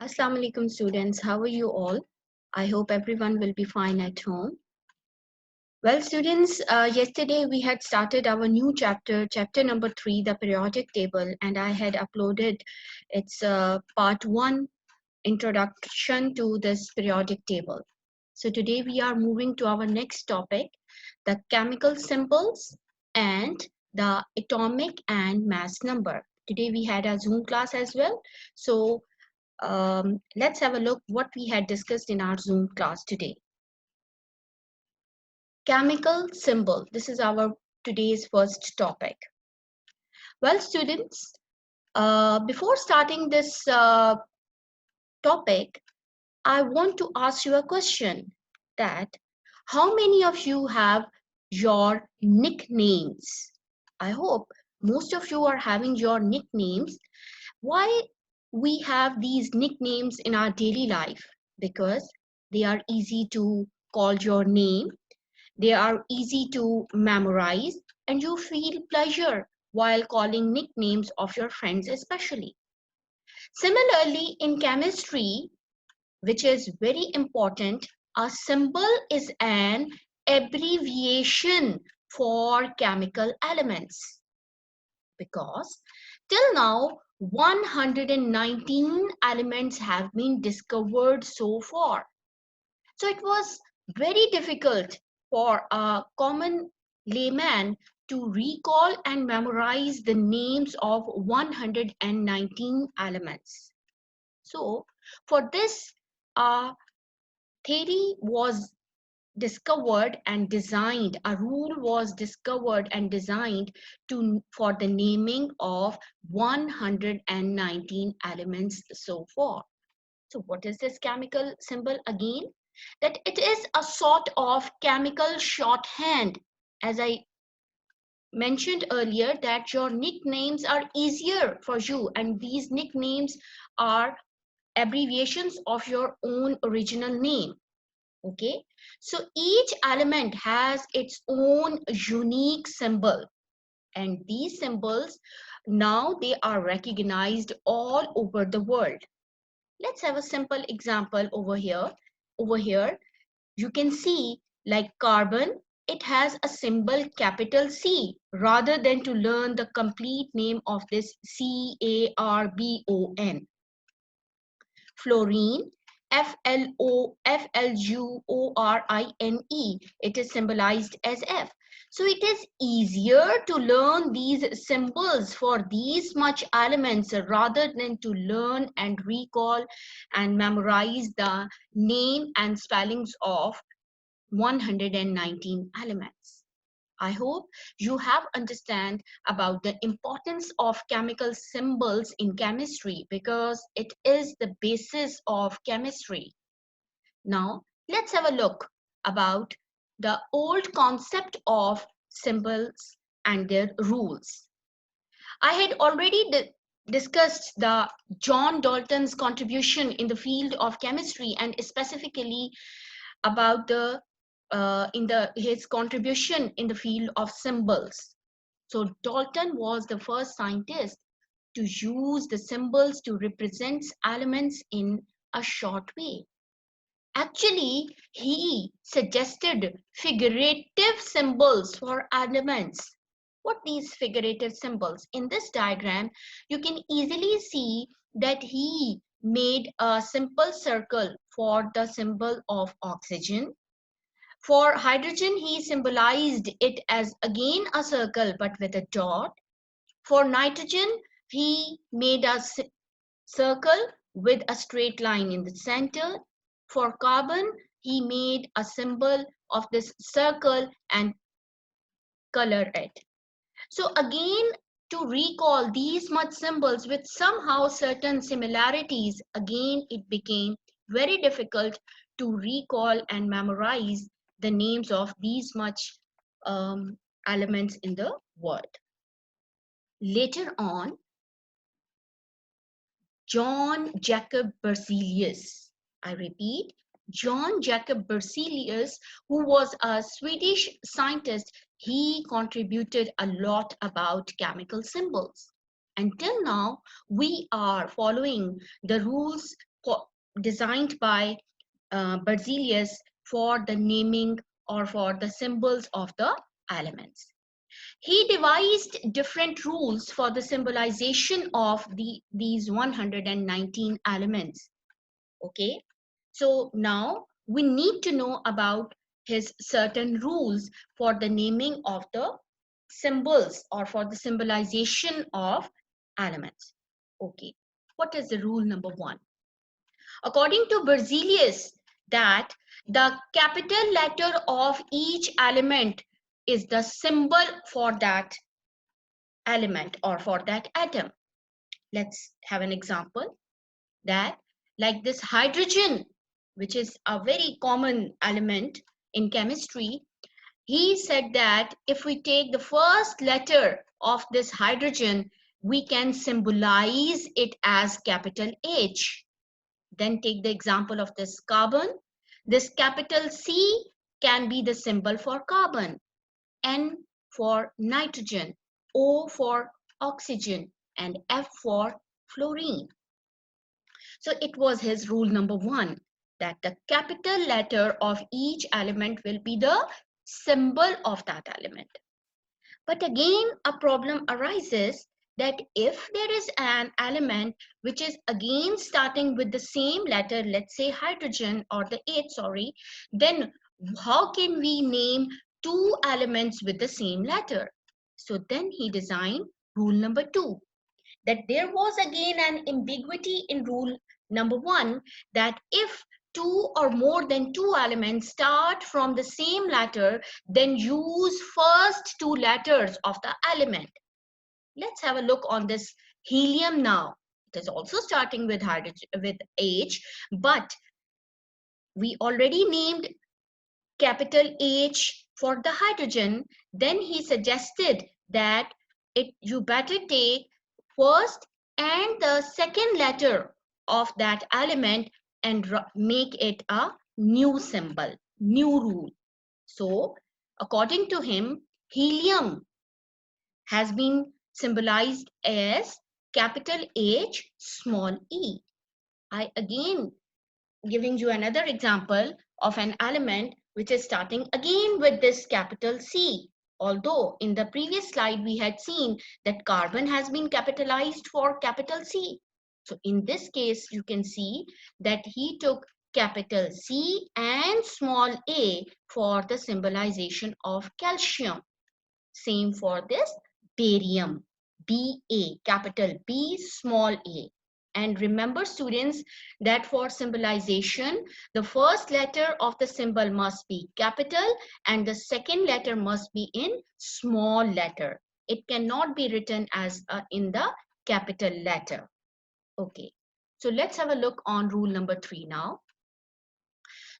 Assalamu alaikum students, how are you all? I hope everyone will be fine at home. Well students, yesterday we had started our new chapter number 3, the periodic table, and I had uploaded its part 1 introduction to this periodic table. So today we are moving to our next topic, the chemical symbols and the atomic and mass number. Today we had a Zoom class as well. So let's have a look what we had discussed in our Zoom class today. Chemical symbol. This is our today's first topic. Well, students, before starting this topic, I want to ask you a question that how many of you have your nicknames? I hope most of you are having your nicknames. Why we have these nicknames in our daily life? Because they are easy to call your name, they are easy to memorize, and you feel pleasure while calling nicknames of your friends especially. Similarly, in chemistry, which is very important, a symbol is an abbreviation for chemical elements, because till now 119 elements have been discovered so far. So it was very difficult for a common layman to recall and memorize the names of 119 elements. So for this, a theory was discovered and designed, a rule was discovered and designed for the naming of 119 elements so far. So what is this chemical symbol again? That it is a sort of chemical shorthand. As I mentioned earlier, that your nicknames are easier for you, and these nicknames are abbreviations of your own original name. Okay, so each element has its own unique symbol, and these symbols now they are recognized all over the world. Let's have a simple example over here. Over here you can see, like carbon, it has a symbol capital C, rather than to learn the complete name of this CARBON. Fluorine, FLUORINE, it is symbolized as F. So it is easier to learn these symbols for these much elements rather than to learn and recall and memorize the name and spellings of 119 elements. I hope you have understand about the importance of chemical symbols in chemistry, because it is the basis of chemistry. Now, let's have a look about the old concept of symbols and their rules. I had already discussed the John Dalton's contribution in the field of chemistry, and specifically about the his contribution in the field of symbols. So Dalton was the first scientist to use the symbols to represent elements in a short way. Actually, he suggested figurative symbols for elements. What these figurative symbols? In this diagram, you can easily see that he made a simple circle for the symbol of oxygen. For hydrogen, he symbolized it as again a circle but with a dot. For nitrogen, he made a circle with a straight line in the center. For carbon, he made a symbol of this circle and color it. So again, to recall these much symbols with somehow certain similarities, again it became very difficult to recall and memorize the names of these much elements in the word. Later on, John Jacob Berzelius, I repeat, John Jacob Berzelius, who was a Swedish scientist, he contributed a lot about chemical symbols. Until now, we are following the rules designed by Berzelius for the naming or for the symbols of the elements. He devised different rules for the symbolization of these 119 elements. Okay, so now we need to know about his certain rules for the naming of the symbols or for the symbolization of elements. Okay, what is the rule number one? According to Berzelius, that the capital letter of each element is the symbol for that element or for that atom. Let's have an example that, like this hydrogen, which is a very common element in chemistry, he said that if we take the first letter of this hydrogen, we can symbolize it as capital H. Then take the example of this carbon. This capital C can be the symbol for carbon, N for nitrogen, O for oxygen, and F for fluorine. So it was his rule number one, that the capital letter of each element will be the symbol of that element. But again, a problem arises that if there is an element which is again starting with the same letter, let's say hydrogen or the H, sorry, then how can we name two elements with the same letter? So then he designed rule number two, that there was again an ambiguity in rule number one, that if two or more than two elements start from the same letter, then use first two letters of the element. Let's have a look on this helium now. It is also starting with hydrogen with H, but we already named capital H for the hydrogen. Then he suggested that you better take first and the second letter of that element and make it a new symbol, new rule. So according to him, helium has been symbolized as capital H, small e. I again giving you another example of an element which is starting again with this capital C. Although in the previous slide we had seen that carbon has been capitalized for capital C. So in this case you can see that he took capital C and small a for the symbolization of calcium. Same for this barium, Ba, capital B, small a. And remember students that for symbolization, the first letter of the symbol must be capital and the second letter must be in small letter. It cannot be written as in the capital letter. Okay, so let's have a look on rule number 3 now.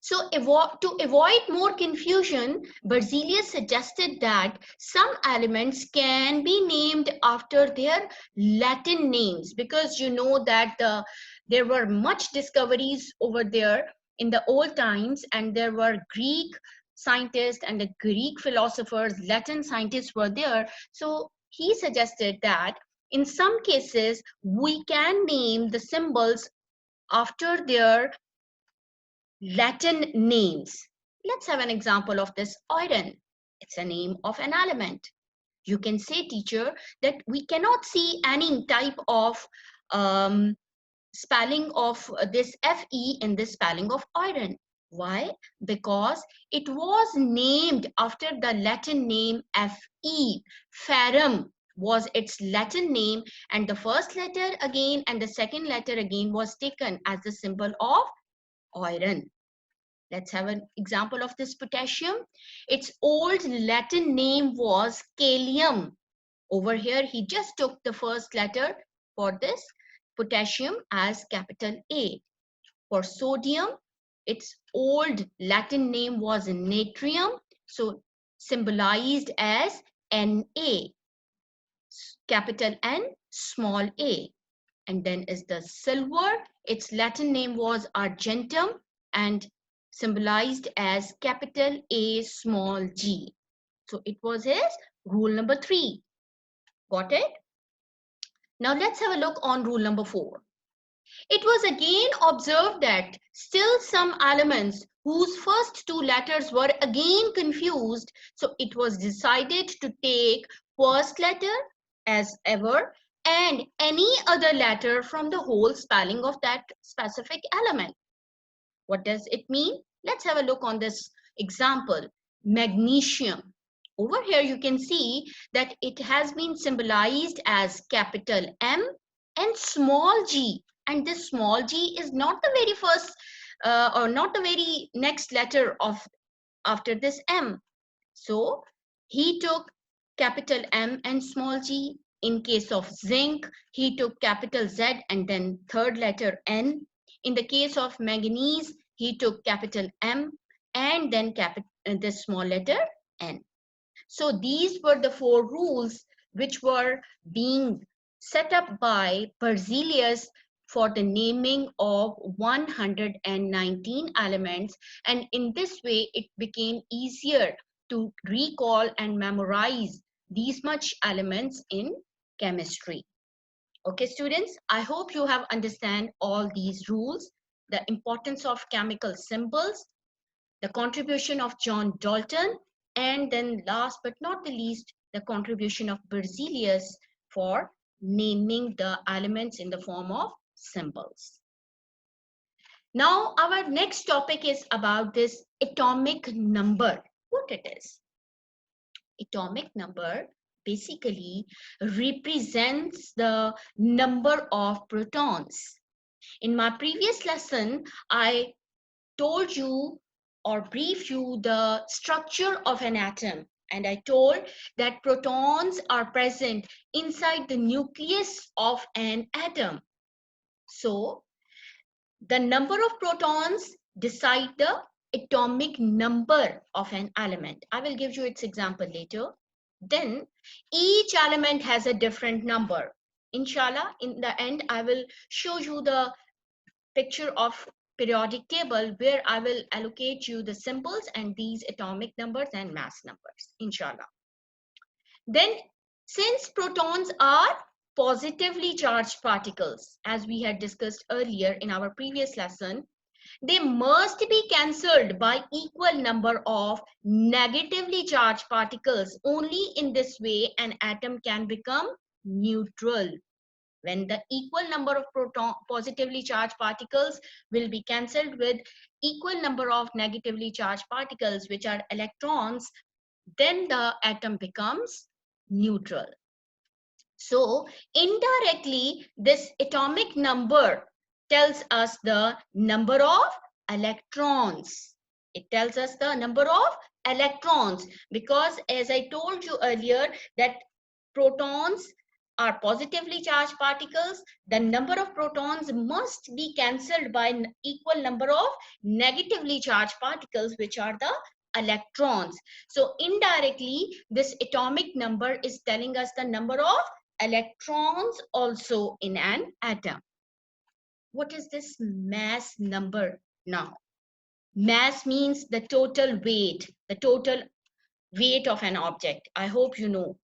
So to avoid more confusion, Berzelius suggested that some elements can be named after their Latin names, because you know that there were much discoveries over there in the old times, and there were Greek scientists and the Greek philosophers, Latin scientists were there. So he suggested that in some cases we can name the symbols after their Latin names. Let's have an example of this iron. It's a name of an element. You can say, teacher, that we cannot see any type of spelling of this Fe in this spelling of iron. Why? Because it was named after the Latin name Fe. Ferrum was its Latin name, and the first letter again and the second letter again was taken as the symbol of iron. Let's have an example of this potassium. Its old Latin name was kalium. Over here, he just took the first letter for this potassium as capital A. For sodium, its old Latin name was natrium, so symbolized as Na, capital N, small a. And then is the silver. Its Latin name was argentum and symbolized as capital A, small g. So it was his rule number 3. Got it? Now let's have a look on rule number 4. It was again observed that still some elements whose first two letters were again confused, so it was decided to take first letter as ever and any other letter from the whole spelling of that specific element. What does it mean? Let's have a look on this example. Magnesium. Over here you can see that it has been symbolized as capital M and small g. And this small g is not the very first or not the very next letter of after this M. So he took capital M and small g. In case of zinc, he took capital Z and then third letter N. In the case of manganese, he took capital M and then the small letter N. So these were the four rules which were being set up by Berzelius for the naming of 119 elements, and in this way it became easier to recall and memorize these much elements in chemistry. Okay students, I hope you have understand all these rules, the importance of chemical symbols, the contribution of John Dalton, and then last but not the least, the contribution of Berzelius for naming the elements in the form of symbols. Now, our next topic is about this atomic number. What it is? Atomic number basically represents the number of protons. In my previous lesson, I told you or briefed you the structure of an atom, and I told that protons are present inside the nucleus of an atom. So the number of protons decide the atomic number of an element. I will give you its example later. Then each element has a different number. Inshallah, in the end, I will show you the picture of periodic table where I will allocate you the symbols and these atomic numbers and mass numbers, inshallah. Then, since protons are positively charged particles, as we had discussed earlier in our previous lesson, they must be cancelled by equal number of negatively charged particles. Only in this way an atom can become neutral. When the equal number of positively charged particles will be cancelled with equal number of negatively charged particles, which are electrons, then the atom becomes neutral. So indirectly, this atomic number tells us the number of electrons. It tells us the number of electrons, because as I told you earlier that protons are positively charged particles. The number of protons must be cancelled by an equal number of negatively charged particles, which are the electrons. So indirectly, this atomic number is telling us the number of electrons also in an atom. What is this mass number now? Mass means the total weight of an object. I hope you know.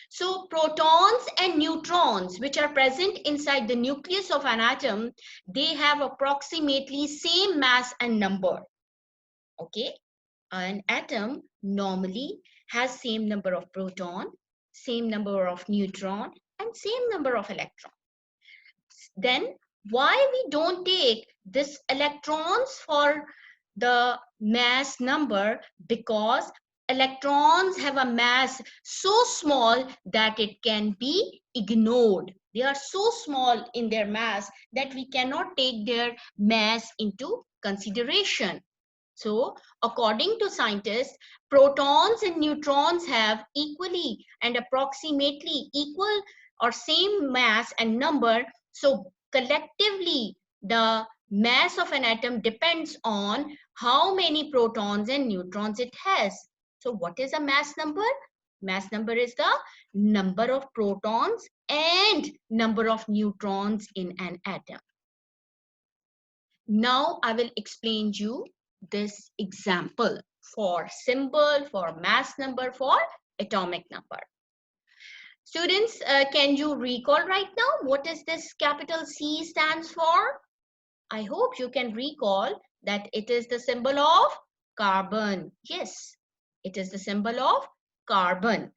So protons and neutrons, which are present inside the nucleus of an atom, they have approximately same mass and number. Okay, an atom normally has same number of proton, same number of neutron, and same number of electron. Then why we don't take this electrons for the mass number? Because electrons have a mass so small that it can be ignored. They are so small in their mass that we cannot take their mass into consideration. So according to scientists, protons and neutrons have equally and approximately equal or same mass and number. So collectively, the mass of an atom depends on how many protons and neutrons it has. So what is a mass number? Mass number is the number of protons and number of neutrons in an atom. Now I will explain you this example for symbol, for mass number, for atomic number. Students, can you recall right now what is this capital C stands for? I hope you can recall that it is the symbol of carbon. Yes, it is the symbol of carbon.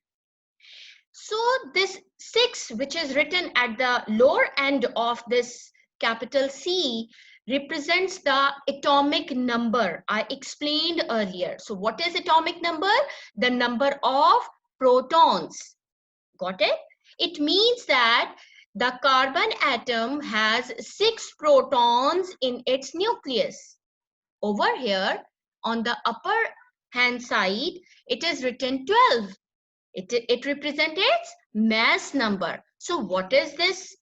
So this 6, which is written at the lower end of this capital C, represents the atomic number I explained earlier. So what is atomic number? The number of protons. Got it? It means that the carbon atom has 6 protons in its nucleus. Over here, on the upper hand side, it is written 12. It represents its mass number. So what is this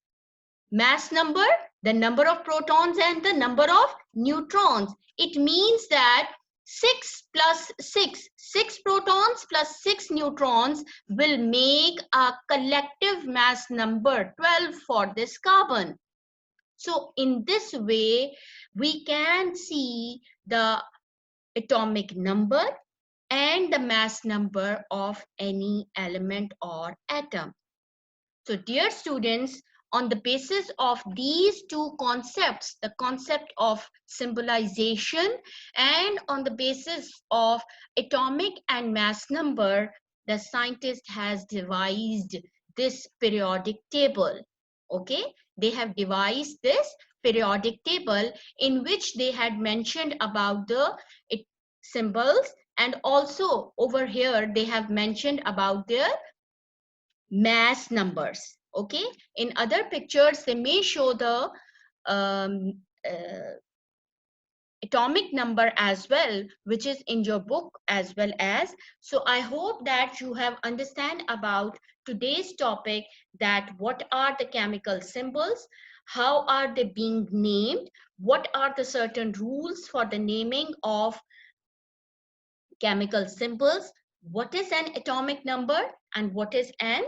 mass number? The number of protons and the number of neutrons. It means that 6 plus 6, 6 protons plus 6 neutrons will make a collective mass number 12 for this carbon. So in this way, we can see the atomic number and the mass number of any element or atom. So dear students, on the basis of these two concepts, the concept of symbolization and on the basis of atomic and mass number, the scientist has devised this periodic table. Okay, they have devised this periodic table in which they had mentioned about the symbols, and also over here they have mentioned about their mass numbers. Okay, in other pictures they may show the um, uh, atomic number as well, which is in your book as well as. So I hope that you have understand about today's topic, that what are the chemical symbols, how are they being named, what are the certain rules for the naming of chemical symbols, what is an atomic number and what is an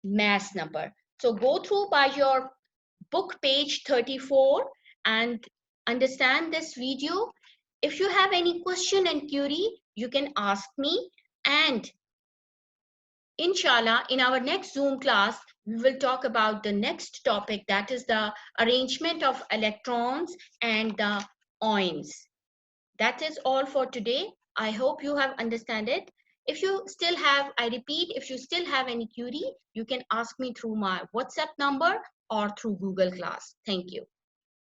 mass number. So go through by your book page 34 and understand this video. If you have any question and query, you can ask me, and inshallah in our next Zoom class we will talk about the next topic, that is the arrangement of electrons and the ions. That is all for today. I hope you have understand it. If you still have, I repeat, if you still have any query, you can ask me through my WhatsApp number or through Google Class. Thank you.